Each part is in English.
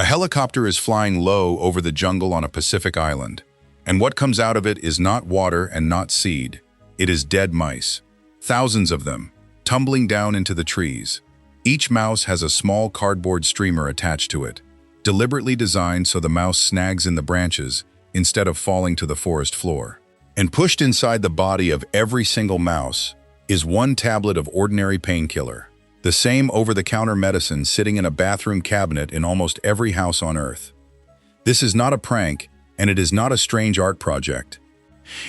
A helicopter is flying low over the jungle on a Pacific island, and what comes out of it is not water and not seed. It is dead mice. Thousands of them, tumbling down into the trees. Each mouse has a small cardboard streamer attached to it, deliberately designed so the mouse snags in the branches instead of falling to the forest floor. And pushed inside the body of every single mouse is one tablet of ordinary painkiller, the same over-the-counter medicine sitting in a bathroom cabinet in almost every house on Earth. This is not a prank, and it is not a strange art project.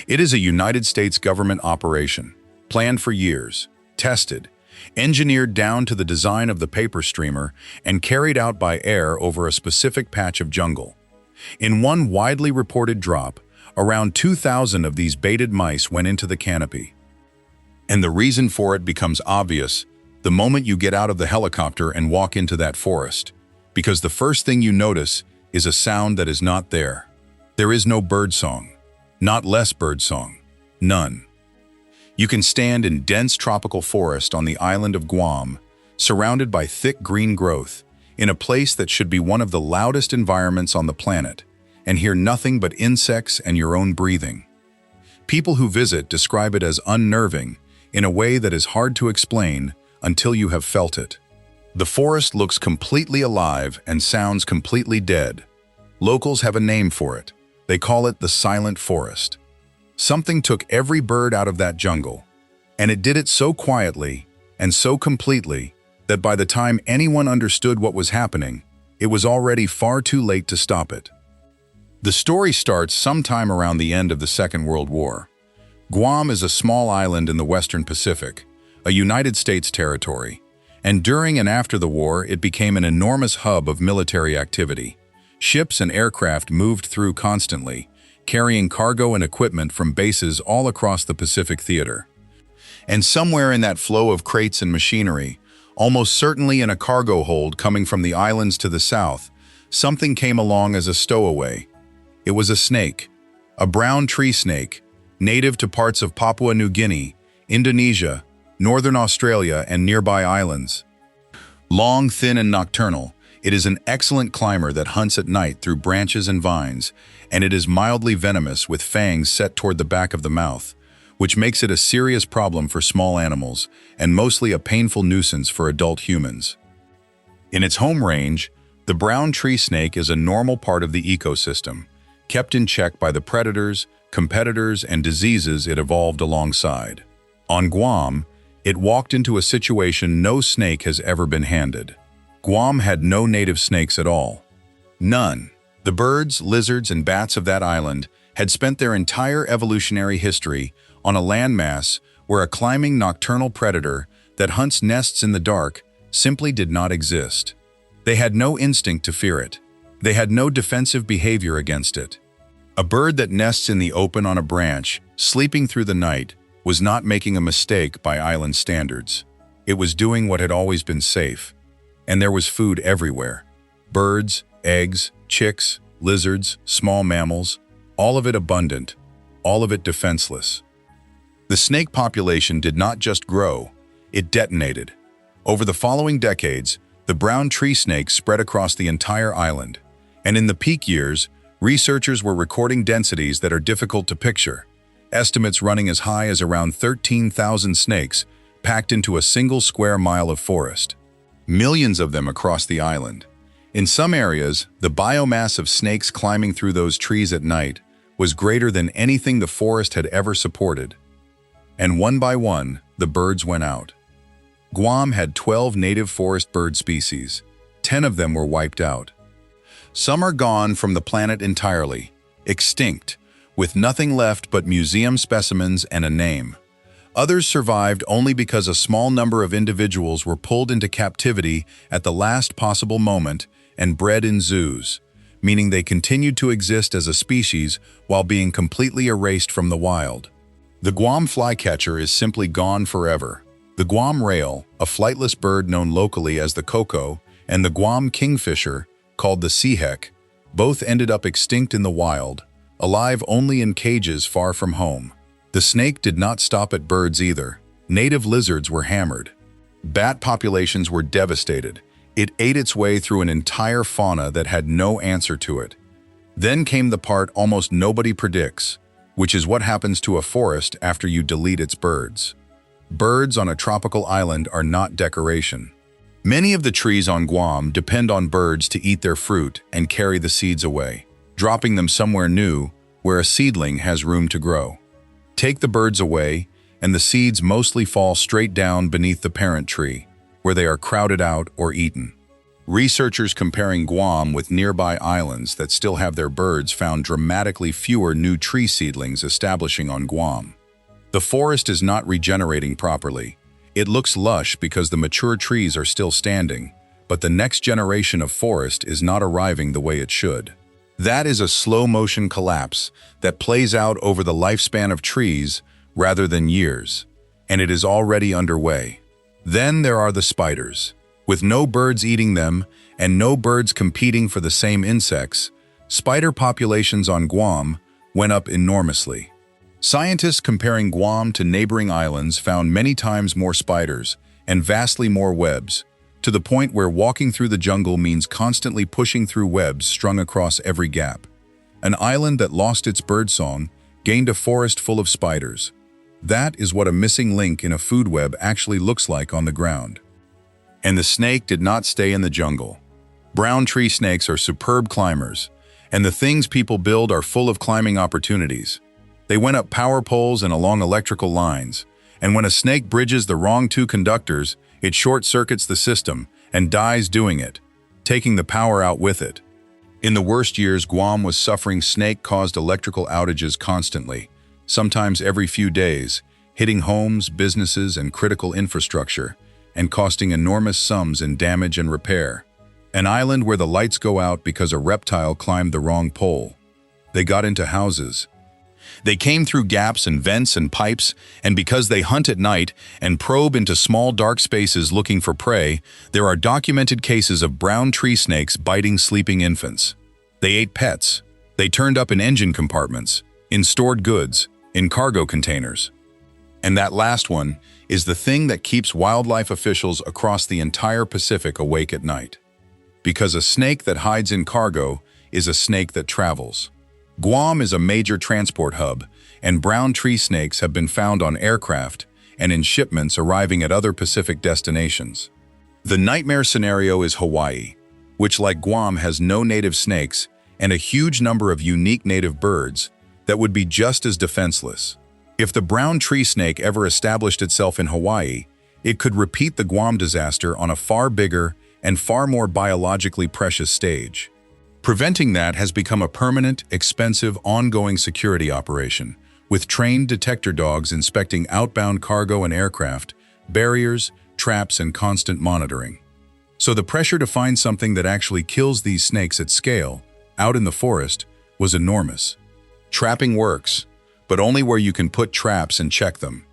It is a United States government operation, planned for years, tested, engineered down to the design of the paper streamer, and carried out by air over a specific patch of jungle. In one widely reported drop, around 2,000 of these baited mice went into the canopy. And the reason for it becomes obvious the moment you get out of the helicopter and walk into that forest, because the first thing you notice is a sound that is not there. There is no birdsong, not less birdsong, none. You can stand in dense tropical forest on the island of Guam, surrounded by thick green growth, in a place that should be one of the loudest environments on the planet, and hear nothing but insects and your own breathing. People who visit describe it as unnerving in a way that is hard to explain until you have felt it. The forest looks completely alive and sounds completely dead. Locals have a name for it. They call it the silent forest. Something took every bird out of that jungle, and it did it so quietly and so completely that by the time anyone understood what was happening, it was already far too late to stop it. The story starts sometime around the end of the Second World War. Guam is a small island in the Western Pacific, a United States territory, and during and after the war it became an enormous hub of military activity. Ships and aircraft moved through constantly, carrying cargo and equipment from bases all across the Pacific theater. And somewhere in that flow of crates and machinery, almost certainly in a cargo hold coming from the islands to the south, something came along as a stowaway. It was a snake, a brown tree snake, native to parts of Papua New Guinea, Indonesia, northern Australia, and nearby islands. Long, thin, and nocturnal, it is an excellent climber that hunts at night through branches and vines, and it is mildly venomous with fangs set toward the back of the mouth, which makes it a serious problem for small animals and mostly a painful nuisance for adult humans. In its home range, the brown tree snake is a normal part of the ecosystem, kept in check by the predators, competitors, and diseases it evolved alongside. On Guam, it walked into a situation no snake has ever been handed. Guam had no native snakes at all. None. The birds, lizards, and bats of that island had spent their entire evolutionary history on a landmass where a climbing nocturnal predator that hunts nests in the dark simply did not exist. They had no instinct to fear it. They had no defensive behavior against it. A bird that nests in the open on a branch, sleeping through the night, was not making a mistake by island standards. It was doing what had always been safe. And there was food everywhere. Birds, eggs, chicks, lizards, small mammals, all of it abundant, all of it defenseless. The snake population did not just grow, it detonated. Over the following decades, the brown tree snake spread across the entire island, and in the peak years, researchers were recording densities that are difficult to picture, estimates running as high as around 13,000 snakes packed into a single square mile of forest. Millions of them across the island. In some areas, the biomass of snakes climbing through those trees at night was greater than anything the forest had ever supported. And one by one, the birds went out. Guam had 12 native forest bird species. 10 of them were wiped out. Some are gone from the planet entirely, extinct, with nothing left but museum specimens and a name. Others survived only because a small number of individuals were pulled into captivity at the last possible moment and bred in zoos, meaning they continued to exist as a species while being completely erased from the wild. The Guam flycatcher is simply gone forever. The Guam rail, a flightless bird known locally as the coco, and the Guam kingfisher, called the seahek, both ended up extinct in the wild, alive only in cages far from home. The snake did not stop at birds either. Native lizards were hammered. Bat populations were devastated. It ate its way through an entire fauna that had no answer to it. Then came the part almost nobody predicts, which is what happens to a forest after you delete its birds. Birds on a tropical island are not decoration. Many of the trees on Guam depend on birds to eat their fruit and carry the seeds away, dropping them somewhere new where a seedling has room to grow. Take the birds away, and the seeds mostly fall straight down beneath the parent tree, where they are crowded out or eaten. Researchers comparing Guam with nearby islands that still have their birds found dramatically fewer new tree seedlings establishing on Guam. The forest is not regenerating properly. It looks lush because the mature trees are still standing, but the next generation of forest is not arriving the way it should. That is a slow-motion collapse that plays out over the lifespan of trees rather than years, and it is already underway. Then there are the spiders. With no birds eating them and no birds competing for the same insects, spider populations on Guam went up enormously. Scientists comparing Guam to neighboring islands found many times more spiders and vastly more webs, to the point where walking through the jungle means constantly pushing through webs strung across every gap. An island that lost its birdsong gained a forest full of spiders. That is what a missing link in a food web actually looks like on the ground. And the snake did not stay in the jungle. Brown tree snakes are superb climbers, and the things people build are full of climbing opportunities. They went up power poles and along electrical lines, and when a snake bridges the wrong two conductors, it short-circuits the system and dies doing it, taking the power out with it. In the worst years, Guam was suffering snake-caused electrical outages constantly, sometimes every few days, hitting homes, businesses, and critical infrastructure, and costing enormous sums in damage and repair. An island where the lights go out because a reptile climbed the wrong pole. They got into houses. They came through gaps and vents and pipes, and because they hunt at night and probe into small dark spaces looking for prey, there are documented cases of brown tree snakes biting sleeping infants. They ate pets. They turned up in engine compartments, in stored goods, in cargo containers. And that last one is the thing that keeps wildlife officials across the entire Pacific awake at night. Because a snake that hides in cargo is a snake that travels. Guam is a major transport hub, and brown tree snakes have been found on aircraft and in shipments arriving at other Pacific destinations. The nightmare scenario is Hawaii, which like Guam has no native snakes and a huge number of unique native birds that would be just as defenseless. If the brown tree snake ever established itself in Hawaii, it could repeat the Guam disaster on a far bigger and far more biologically precious stage. Preventing that has become a permanent, expensive, ongoing security operation, with trained detector dogs inspecting outbound cargo and aircraft, barriers, traps, and constant monitoring. So the pressure to find something that actually kills these snakes at scale, out in the forest, was enormous. Trapping works, but only where you can put traps and check them.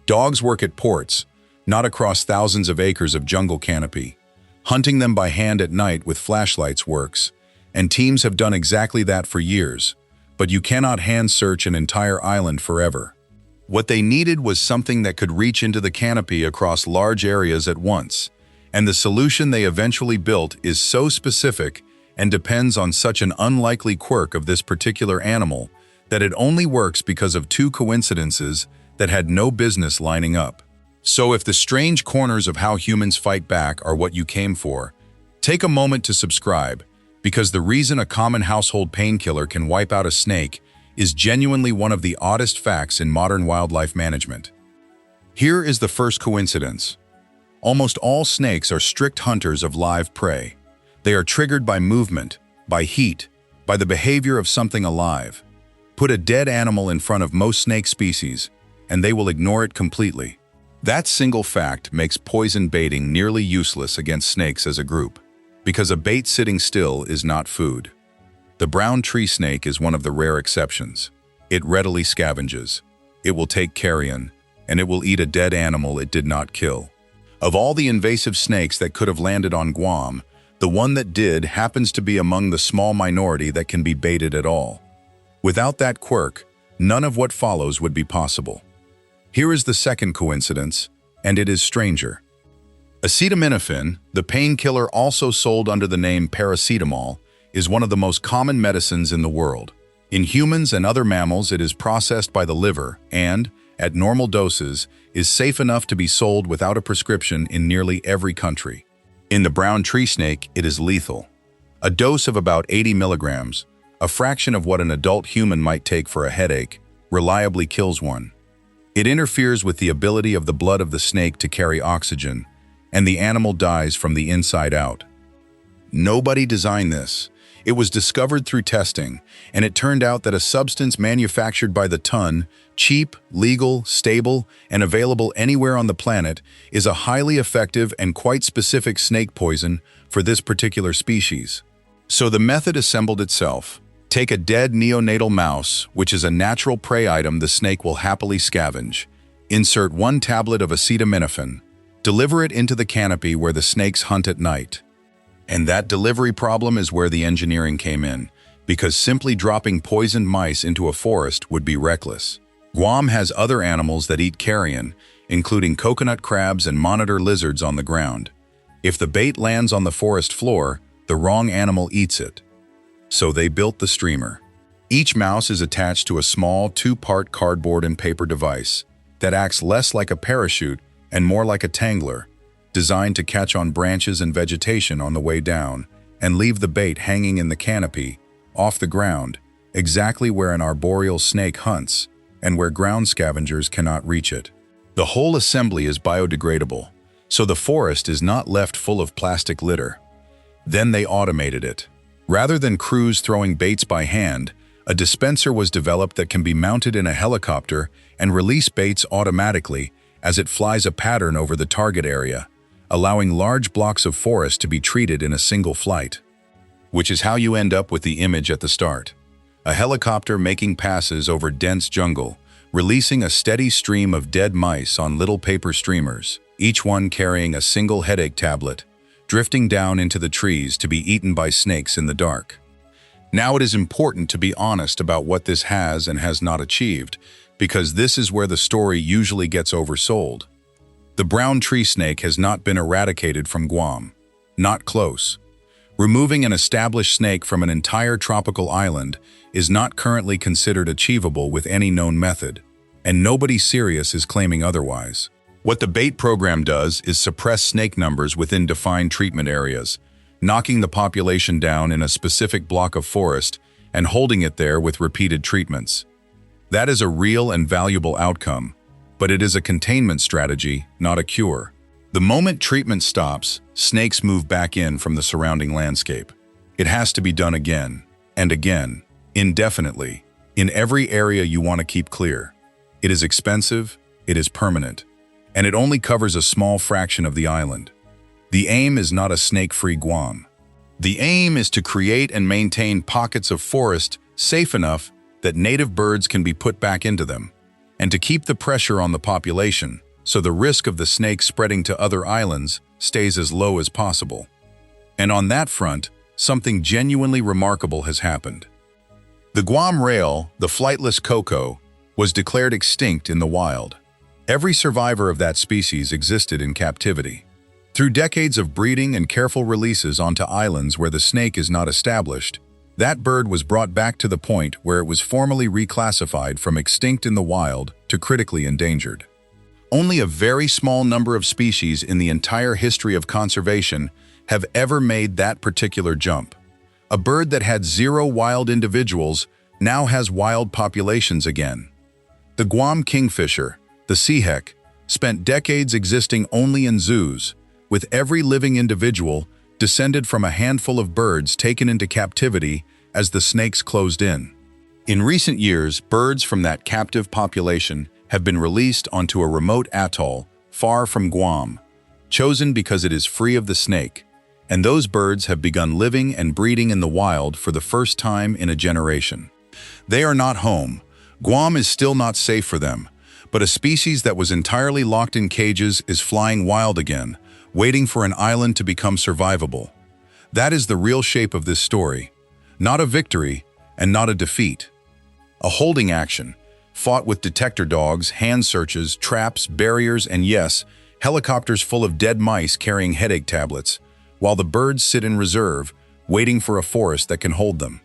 Dogs work at ports, not across thousands of acres of jungle canopy. Hunting them by hand at night with flashlights works, and teams have done exactly that for years, but you cannot hand search an entire island forever. What they needed was something that could reach into the canopy across large areas at once, and the solution they eventually built is so specific and depends on such an unlikely quirk of this particular animal that it only works because of two coincidences that had no business lining up. So if the strange corners of how humans fight back are what you came for, take a moment to subscribe, because the reason a common household painkiller can wipe out a snake is genuinely one of the oddest facts in modern wildlife management. Here is the first coincidence. Almost all snakes are strict hunters of live prey. They are triggered by movement, by heat, by the behavior of something alive. Put a dead animal in front of most snake species, and they will ignore it completely. That single fact makes poison baiting nearly useless against snakes as a group, because a bait sitting still is not food. The brown tree snake is one of the rare exceptions. It readily scavenges. It will take carrion, and it will eat a dead animal it did not kill. Of all the invasive snakes that could have landed on Guam, the one that did happens to be among the small minority that can be baited at all. Without that quirk, none of what follows would be possible. Here is the second coincidence, and it is stranger. Acetaminophen, the painkiller also sold under the name paracetamol, is one of the most common medicines in the world. In humans and other mammals, it is processed by the liver and, at normal doses, is safe enough to be sold without a prescription in nearly every country. In the brown tree snake, it is lethal. A dose of about 80 milligrams, a fraction of what an adult human might take for a headache, reliably kills one. It interferes with the ability of the blood of the snake to carry oxygen, and the animal dies from the inside out. Nobody designed this. It was discovered through testing, and it turned out that a substance manufactured by the ton, cheap, legal, stable, and available anywhere on the planet, is a highly effective and quite specific snake poison for this particular species. So the method assembled itself. Take a dead neonatal mouse, which is a natural prey item the snake will happily scavenge. Insert 1 tablet of acetaminophen. Deliver it into the canopy where the snakes hunt at night. And that delivery problem is where the engineering came in, because simply dropping poisoned mice into a forest would be reckless. Guam has other animals that eat carrion, including coconut crabs and monitor lizards on the ground. If the bait lands on the forest floor, the wrong animal eats it. So they built the streamer. Each mouse is attached to a small 2-part cardboard and paper device that acts less like a parachute and more like a tangler, designed to catch on branches and vegetation on the way down and leave the bait hanging in the canopy, off the ground, exactly where an arboreal snake hunts and where ground scavengers cannot reach it. The whole assembly is biodegradable, so the forest is not left full of plastic litter. Then they automated it. Rather than crews throwing baits by hand, a dispenser was developed that can be mounted in a helicopter and release baits automatically as it flies a pattern over the target area, allowing large blocks of forest to be treated in a single flight. Which is how you end up with the image at the start. A helicopter making passes over dense jungle, releasing a steady stream of dead mice on little paper streamers, each one carrying a single headache tablet, drifting down into the trees to be eaten by snakes in the dark. Now it is important to be honest about what this has and has not achieved, because this is where the story usually gets oversold. The brown tree snake has not been eradicated from Guam. Not close. Removing an established snake from an entire tropical island is not currently considered achievable with any known method, and nobody serious is claiming otherwise. What the bait program does is suppress snake numbers within defined treatment areas, knocking the population down in a specific block of forest and holding it there with repeated treatments. That is a real and valuable outcome, but it is a containment strategy, not a cure. The moment treatment stops, snakes move back in from the surrounding landscape. It has to be done again, and again, indefinitely, in every area you want to keep clear. It is expensive, it is permanent, and it only covers a small fraction of the island. The aim is not a snake-free Guam. The aim is to create and maintain pockets of forest safe enough that native birds can be put back into them, and to keep the pressure on the population so the risk of the snake spreading to other islands stays as low as possible. And on that front, something genuinely remarkable has happened. The Guam rail, the flightless ko'ko, was declared extinct in the wild. Every survivor of that species existed in captivity. Through decades of breeding and careful releases onto islands where the snake is not established, that bird was brought back to the point where it was formally reclassified from extinct in the wild to critically endangered. Only a very small number of species in the entire history of conservation have ever made that particular jump. A bird that had 0 wild individuals now has wild populations again. The Guam kingfisher, the seahawk, spent decades existing only in zoos, with every living individual descended from a handful of birds taken into captivity as the snakes closed in. In recent years, birds from that captive population have been released onto a remote atoll far from Guam, chosen because it is free of the snake, and those birds have begun living and breeding in the wild for the first time in a generation. They are not home. Guam is still not safe for them, but a species that was entirely locked in cages is flying wild again, waiting for an island to become survivable. That is the real shape of this story. Not a victory and not a defeat. A holding action, fought with detector dogs, hand searches, traps, barriers, and yes, helicopters full of dead mice carrying headache tablets, while the birds sit in reserve, waiting for a forest that can hold them.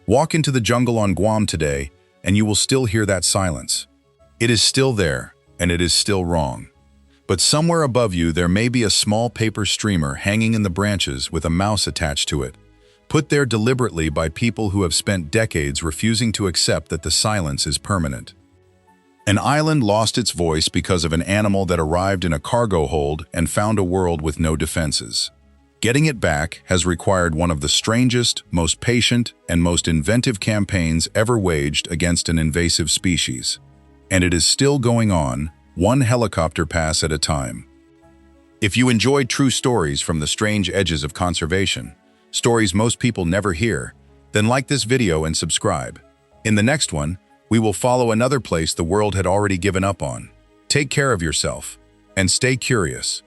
Walk into the jungle on Guam today, and you will still hear that silence. It is still there, and it is still wrong. But somewhere above you there may be a small paper streamer hanging in the branches with a mouse attached to it, put there deliberately by people who have spent decades refusing to accept that the silence is permanent. An island lost its voice because of an animal that arrived in a cargo hold and found a world with no defenses. Getting it back has required one of the strangest, most patient, and most inventive campaigns ever waged against an invasive species. And it is still going on, one helicopter pass at a time. If you enjoyed true stories from the strange edges of conservation, stories most people never hear, then like this video and subscribe. In the next one, we will follow another place the world had already given up on. Take care of yourself, and stay curious.